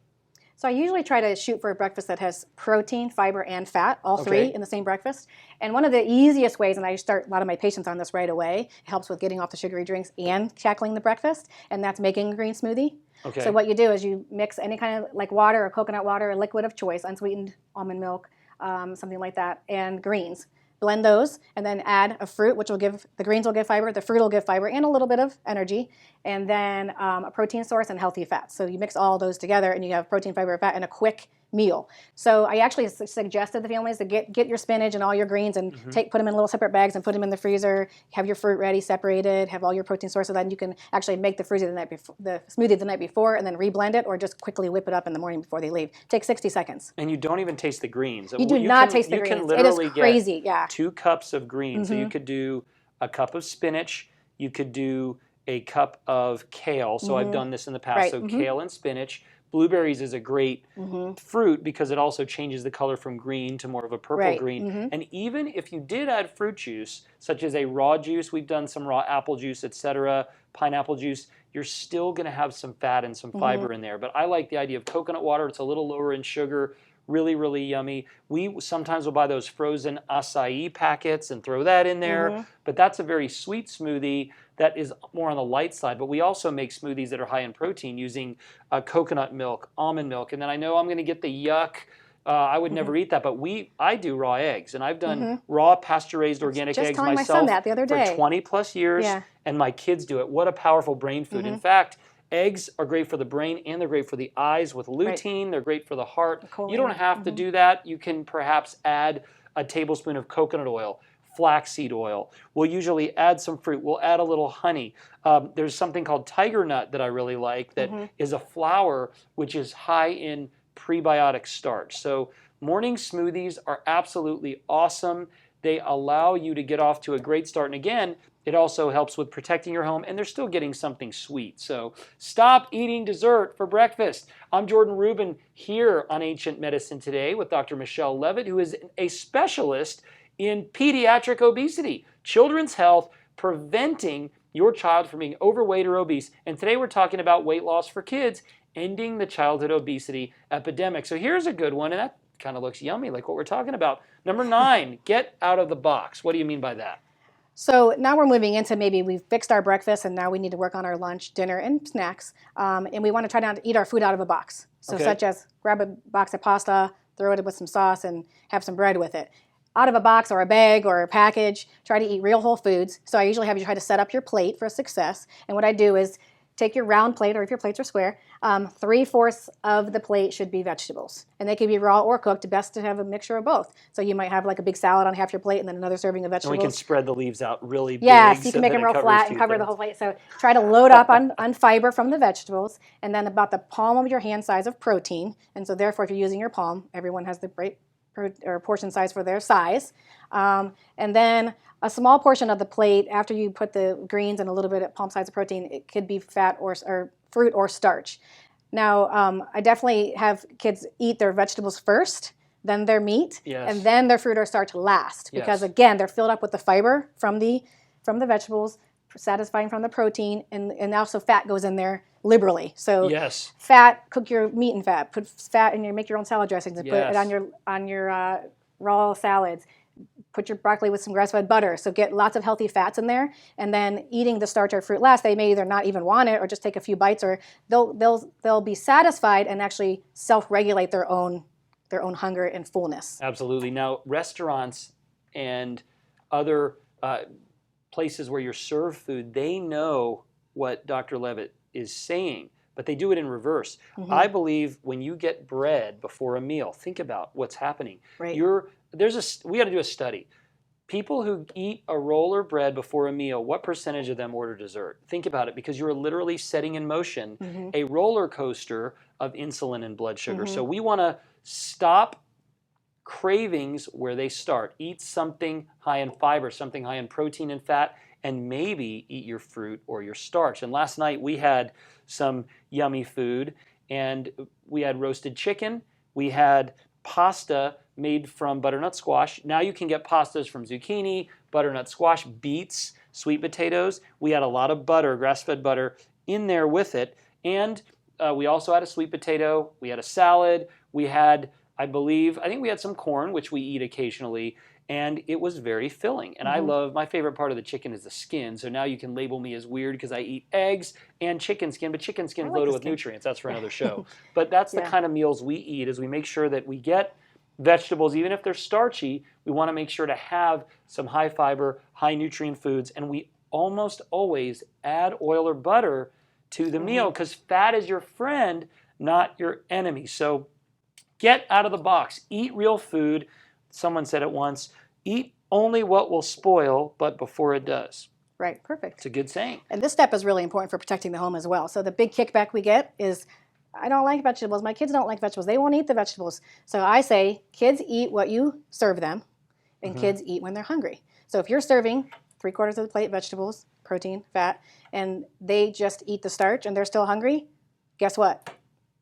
So I usually try to shoot for a breakfast that has protein, fiber, and fat, all three in the same breakfast. And one of the easiest ways, and I start a lot of my patients on this right away, it helps with getting off the sugary drinks and tackling the breakfast, and that's making a green smoothie. So what you do is you mix any kind of like water or coconut water or liquid of choice, unsweetened almond milk, something like that, and greens. Blend those and then add a fruit, which will give, the greens will give fiber, the fruit will give fiber and a little bit of energy, and then a protein source and healthy fats. So you mix all those together and you have protein, fiber, fat, and a quick meal. So I actually suggested to the families to get your spinach and all your greens and put them in little separate bags and put them in the freezer, have your fruit ready, separated, have all your protein sources, then you can actually make the smoothie the night before and then reblend it, or just quickly whip it up in the morning before they leave. Take 60 seconds. And you don't even taste the greens. You do not taste the greens. You can literally it is crazy, get 2 cups of greens. So you could do a cup of spinach, you could do a cup of kale. So I've done this in the past. So kale and spinach. Blueberries is a great fruit because it also changes the color from green to more of a purple green. And even if you did add fruit juice, such as a raw juice, we've done some raw apple juice, etc., pineapple juice, you're still going to have some fat and some fiber in there. But I like the idea of coconut water. It's a little lower in sugar. Really, really yummy. We sometimes will buy those frozen acai packets and throw that in there. But that's a very sweet smoothie that is more on the light side. But we also make smoothies that are high in protein using coconut milk, almond milk. And then I know I'm going to get the yuck. I would never eat that. But I do raw eggs. And I've done raw pasture-raised organic eggs myself my son that the other day. For 20 plus years. And my kids do it. What a powerful brain food. In fact, eggs are great for the brain and they're great for the eyes with lutein. They're great for the heart. You don't have to do that. You can perhaps add a tablespoon of coconut oil, flaxseed oil. We'll usually add some fruit. We'll add a little honey. There's something called tiger nut that I really like that is a flour which is high in prebiotic starch. So morning smoothies are absolutely awesome. They allow you to get off to a great start. And again, it also helps with protecting your home, and they're still getting something sweet. So stop eating dessert for breakfast. I'm Jordan Rubin here on Ancient Medicine Today with Dr. Michelle Levitt, who is a specialist in pediatric obesity, children's health, preventing your child from being overweight or obese. And today we're talking about weight loss for kids, ending the childhood obesity epidemic. So here's a good one, and that kind of looks yummy, like what we're talking about. Number 9, get out of the box. What do you mean by that? So now we're moving into maybe we've fixed our breakfast and now we need to work on our lunch, dinner, and snacks. And we want to try not to eat our food out of a box. So such as grab a box of pasta, throw it with some sauce, and have some bread with it. Out of a box or a bag or a package, try to eat real whole foods. So I usually have you try to set up your plate for success. And what I do is take your round plate, or if your plates are square, 3/4 of the plate should be vegetables. And they can be raw or cooked, best to have a mixture of both. So you might have like a big salad on half your plate and then another serving of And vegetables. we can spread the leaves out really big. Yes, you so can make that them it real covers flat and two cover the things. whole plate. So try to load up on fiber from the vegetables, and then about the palm of your hand size of protein. And so therefore, if you're using your palm, everyone has the right or portion size for their size. And then a small portion of the plate, after you put the greens and a little bit of palm size of protein, it could be fat or fruit or starch. Now, I definitely have kids eat their vegetables first, then their meat, Yes. and then their fruit or starch last. Because Yes. again, they're filled up with the fiber from the vegetables, satisfying from the protein, and also fat goes in there liberally. So Yes. fat, cook your meat in fat, put fat in make your own salad dressings, and put Yes. it on your raw salads. Put your broccoli with some grass-fed butter. So get lots of healthy fats in there, and then eating the starch or fruit last. They may either not even want it or just take a few bites, or they'll be satisfied and actually self-regulate their own hunger and fullness. Absolutely. Now, restaurants and other places where you're served food, they know what Dr. Levitt is saying, but they do it in reverse. Mm-hmm. I believe when you get bread before a meal, think about what's happening. Right. We got to do a study. People who eat a roll of bread before a meal, what percentage of them order dessert? Think about it, because you're literally setting in motion a roller coaster of insulin and blood sugar. So we want to stop cravings where they start. Eat something high in fiber, something high in protein and fat, and maybe eat your fruit or your starch. And last night we had some yummy food, and we had roasted chicken. We had pasta made from butternut squash. Now you can get pastas from zucchini, butternut squash, beets, sweet potatoes. We had a lot of butter, grass-fed butter, in there with it. And we also had a sweet potato. We had a salad. We had, I think we had some corn, which we eat occasionally. And it was very filling. And my favorite part of the chicken is the skin. So now you can label me as weird because I eat eggs and chicken skin, but chicken skin is loaded with nutrients. That's for another show. But that's the kind of meals we eat, is we make sure that we get vegetables, even if they're starchy. We want to make sure to have some high fiber, high nutrient foods. And we almost always add oil or butter to the meal, because fat is your friend, not your enemy. So get out of the box. Eat real food. Someone said it once, eat only what will spoil, but before it does. Right, perfect. It's a good saying. And this step is really important for protecting the home as well. So the big kickback we get is, I don't like vegetables. My kids don't like vegetables. They won't eat the vegetables. So I say, kids eat what you serve them, and kids eat when they're hungry. So if you're serving 3/4 of the plate vegetables, protein, fat, and they just eat the starch and they're still hungry, guess what?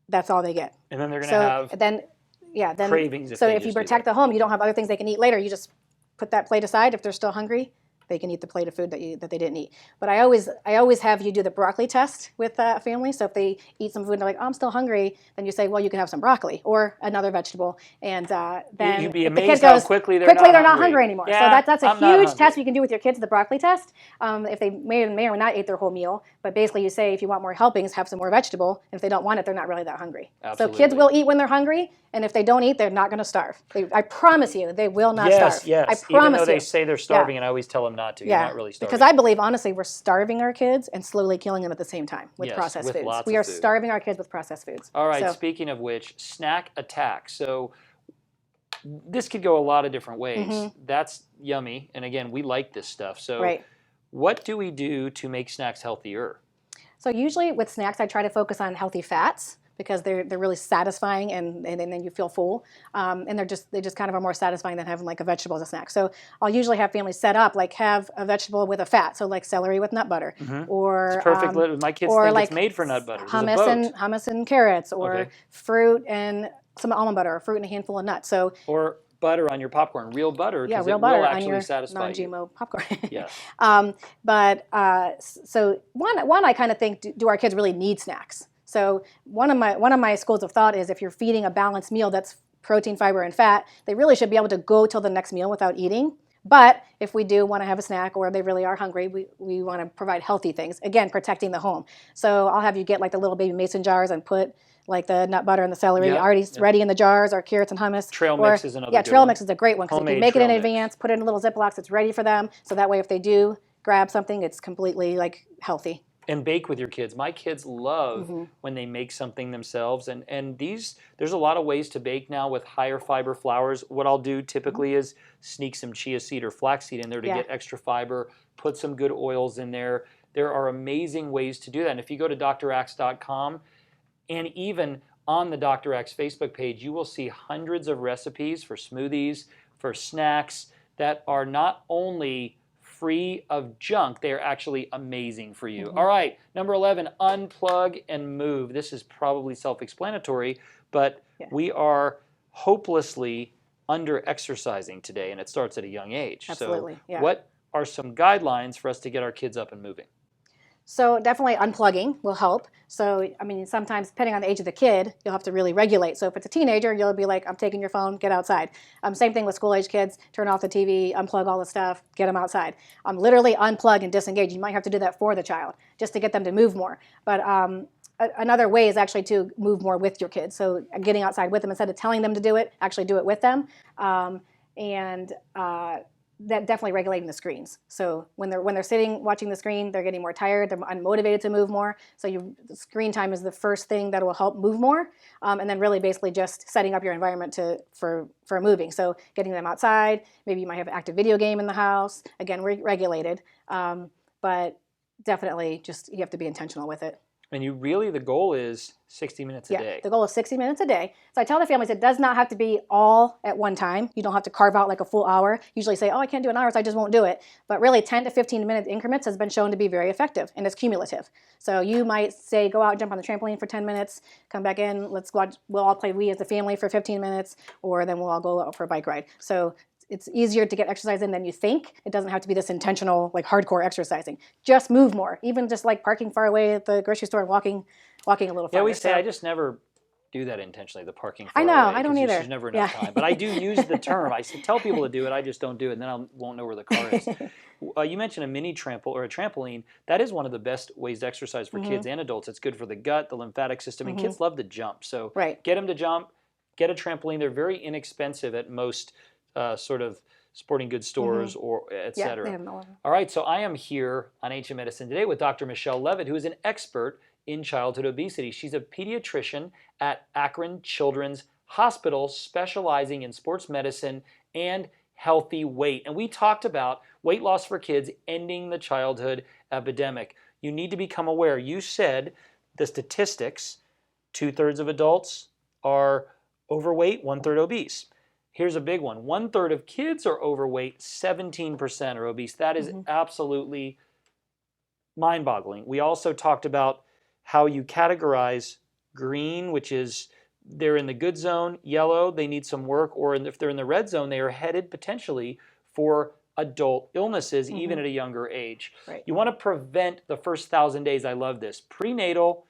That's all they get. And then they're going to have then cravings. So if you protect the home, you don't have other things they can eat later. You just put that plate aside. If they're still hungry, they can eat the plate of food that they didn't eat. But I always have you do the broccoli test with a family. So if they eat some food and they're like, oh, I'm still hungry, then you say, well, you can have some broccoli or another vegetable. And then you'd be if the amazed kid goes, how quickly they're not hungry anymore. Yeah, so that's a huge test you can do with your kids, the broccoli test. If they may or may not eat their whole meal, but basically you say, if you want more helpings, have some more vegetable. And if they don't want it, they're not really that hungry. Absolutely. So kids will eat when they're hungry, and if they don't eat, they're not going to starve. I promise you, they will not starve. Yes, I even promise though they you. say they're starving, and I always tell them not to. You're not really starving. Because I believe, honestly, we're starving our kids and slowly killing them at the same time with processed foods. We are starving our kids with processed foods. All right, speaking of which, snack attack. So this could go a lot of different ways. That's yummy. And again, we like this stuff. So what do we do to make snacks healthier? So usually with snacks, I try to focus on healthy fats, because they're really satisfying, and then you feel full, and they just kind of are more satisfying than having like a vegetable as a snack. So I'll usually have families set up, like, have a vegetable with a fat, so like celery with nut butter, or it's perfect. My kids think like it's made for nut butter. Hummus and carrots, or fruit and some almond butter, or fruit and a handful of nuts. So or butter on your popcorn, real butter, because real it butter will on actually your satisfy non-GMO popcorn. Yes. So one I kind of think, do our kids really need snacks? So one of my schools of thought is, if you're feeding a balanced meal that's protein, fiber, and fat, they really should be able to go till the next meal without eating. But if we do want to have a snack, or they really are hungry, we want to provide healthy things. Again, protecting the home. So I'll have you get like the little baby mason jars and put like the nut butter and the celery already ready in the jars, or carrots and hummus. Trail mix is another good trail one. mix is a great one, because if you make it in advance, put it in little Ziplocs, it's ready for them. So that way, if they do grab something, it's completely like healthy. And bake with your kids. My kids love when they make something themselves. And there's a lot of ways to bake now with higher fiber flours. What I'll do typically is sneak some chia seed or flaxseed in there to get extra fiber, put some good oils in there. There are amazing ways to do that. And if you go to drax.com, and even on the Dr. Axe Facebook page, you will see hundreds of recipes for smoothies, for snacks that are not only free of junk, they are actually amazing for you. All right, number 11, unplug and move. This is probably self-explanatory, but we are hopelessly under-exercising today, and it starts at a young age. Absolutely, so what are some guidelines for us to get our kids up and moving? So definitely unplugging will help. So, I mean, sometimes depending on the age of the kid, you'll have to really regulate. So if it's a teenager, you'll be like, I'm taking your phone, get outside. Same thing with school-age kids, turn off the TV, unplug all the stuff, get them outside. Literally unplug and disengage. You might have to do that for the child just to get them to move more. But another way is actually to move more with your kids. So getting outside with them, instead of telling them to do it, actually do it with them. That definitely regulating the screens. So when they're sitting watching the screen, they're getting more tired, they're unmotivated to move more. So screen time is the first thing that will help move more, and then really basically just setting up your environment for moving. So getting them outside, maybe you might have an active video game in the house. Again, regulated, but definitely just you have to be intentional with it. And the goal is 60 minutes a day. The goal is 60 minutes a day. So I tell the families it does not have to be all at one time. You don't have to carve out like a full hour. Usually say, oh, I can't do an hour, so I just won't do it. But really 10 to 15 minute increments has been shown to be very effective, and it's cumulative. So you might say, go out, jump on the trampoline for 10 minutes, come back in, let's go out, we'll all play Wii as a family for 15 minutes, or then we'll all go out for a bike ride. So it's easier to get exercise in than you think. It doesn't have to be this intentional, like hardcore exercising. Just move more. Even just like parking far away at the grocery store and walking a little farther. Yeah, we say I just never do that intentionally, the parking far I know, away, I don't either. There's never enough time. But I do use the term. I tell people to do it, I just don't do it, and then I won't know where the car is. You mentioned a mini or a trampoline. That is one of the best ways to exercise for kids and adults. It's good for the gut, the lymphatic system, and kids love to jump. So get them to jump, get a trampoline. They're very inexpensive at most sort of sporting goods stores or et cetera. Yeah, all right, so I am here on Ancient Medicine today with Dr. Michelle Levitt, who is an expert in childhood obesity. She's a pediatrician at Akron Children's Hospital, specializing in sports medicine and healthy weight. And we talked about weight loss for kids ending the childhood epidemic. You need to become aware. You said the statistics, 2/3 of adults are overweight, 1/3 obese. Here's a big one. 1/3 of kids are overweight, 17% are obese. That is absolutely mind-boggling. We also talked about how you categorize green, which is they're in the good zone, yellow, they need some work, or if they're in the red zone, they are headed potentially for adult illnesses, even at a younger age. Right. You want to prevent the first 1,000 days. I love this. Prenatal,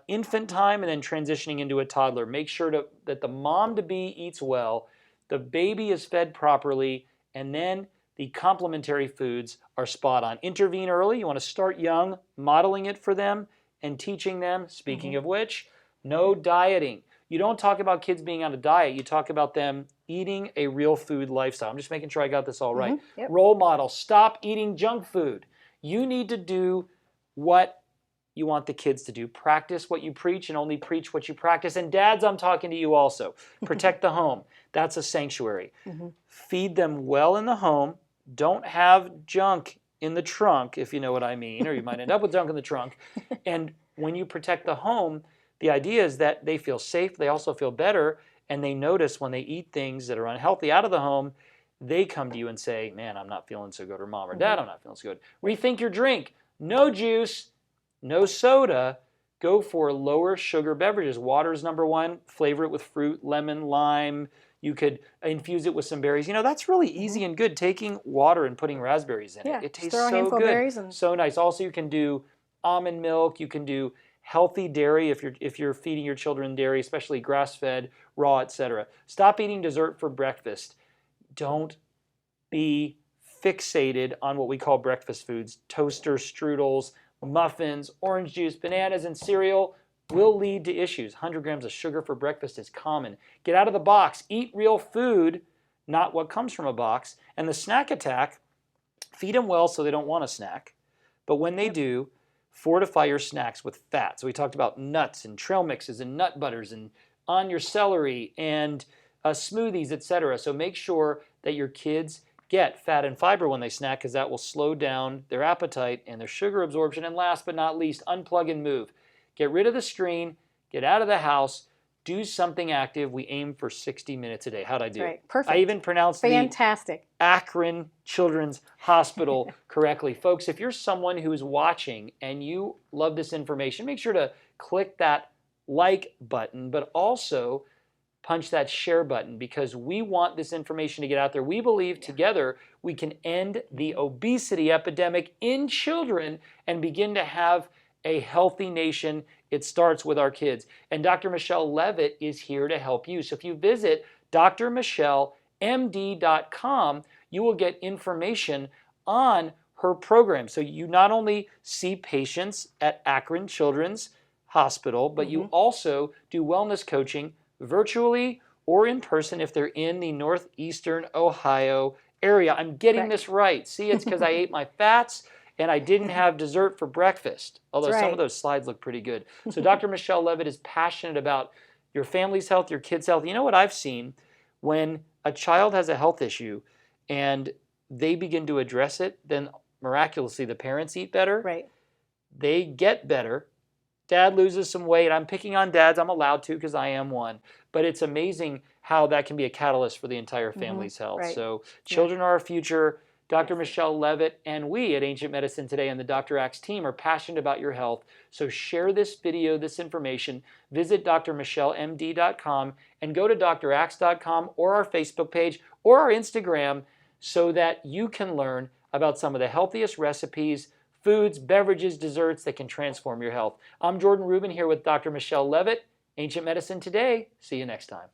infant time, and then transitioning into a toddler. Make sure that the mom-to-be eats well, the baby is fed properly, and then the complementary foods are spot on. Intervene early. You want to start young, modeling it for them and teaching them. Speaking of which, no dieting. You don't talk about kids being on a diet. You talk about them eating a real food lifestyle. I'm just making sure I got this all right. Role model. Stop eating junk food. You need to do what you want the kids to do. Practice what you preach and only preach what you practice. And dads, I'm talking to you also. Protect the home. That's a sanctuary. Feed them well in the home. Don't have junk in the trunk, if you know what I mean, or you might end up with junk in the trunk. And when you protect the home, the idea is that they feel safe, they also feel better, and they notice when they eat things that are unhealthy out of the home, they come to you and say, man, I'm not feeling so good, or mom or dad, I'm not feeling so good. Rethink your drink. No juice, no soda. Go for lower sugar beverages. Water is number one. Flavor it with fruit, lemon, lime. You could infuse it with some berries. You know, that's really easy and good. Taking water and putting raspberries in it. It tastes so good. So nice. Also, you can do almond milk. You can do healthy dairy if you're feeding your children dairy, especially grass-fed, raw, etc. Stop eating dessert for breakfast. Don't be fixated on what we call breakfast foods. Toaster strudels, muffins, orange juice, bananas, and cereal will lead to issues. 100 grams of sugar for breakfast is common. Get out of the box. Eat real food, not what comes from a box. And the snack attack, feed them well so they don't want a snack. But when they do, fortify your snacks with fat. So we talked about nuts and trail mixes and nut butters and on your celery and smoothies, etc. So make sure that your kids get fat and fiber when they snack, because that will slow down their appetite and their sugar absorption. And last but not least, unplug and move. Get rid of the screen, get out of the house, do something active. We aim for 60 minutes a day. How'd I do? Right, perfect. I even pronounced Fantastic. the Akron Children's Hospital correctly. Folks, if you're someone who's watching and you love this information, make sure to click that like button, but also punch that share button, because we want this information to get out there. We believe together we can end the obesity epidemic in children and begin to have a healthy nation. It starts with our kids. And Dr. Michelle Levitt is here to help you. So if you visit drmichellemd.com, you will get information on her program. So you not only see patients at Akron Children's Hospital, but you also do wellness coaching virtually or in person if they're in the northeastern Ohio area. I'm getting this right. See, it's because I ate my fats and I didn't have dessert for breakfast, although some of those slides look pretty good. So Dr. Michelle Levitt is passionate about your family's health, your kids' health. You know what I've seen? When a child has a health issue and they begin to address it, then miraculously the parents eat better. Right. They get better. Dad loses some weight. I'm picking on dads. I'm allowed to because I am one. But it's amazing how that can be a catalyst for the entire family's health. So children are our future. Dr. Michelle Levitt and we at Ancient Medicine Today and the Dr. Axe team are passionate about your health. So share this video, this information. Visit drmichellemd.com and go to draxe.com or our Facebook page or our Instagram so that you can learn about some of the healthiest recipes, foods, beverages, desserts that can transform your health. I'm Jordan Rubin here with Dr. Michelle Levitt, Ancient Medicine Today. See you next time.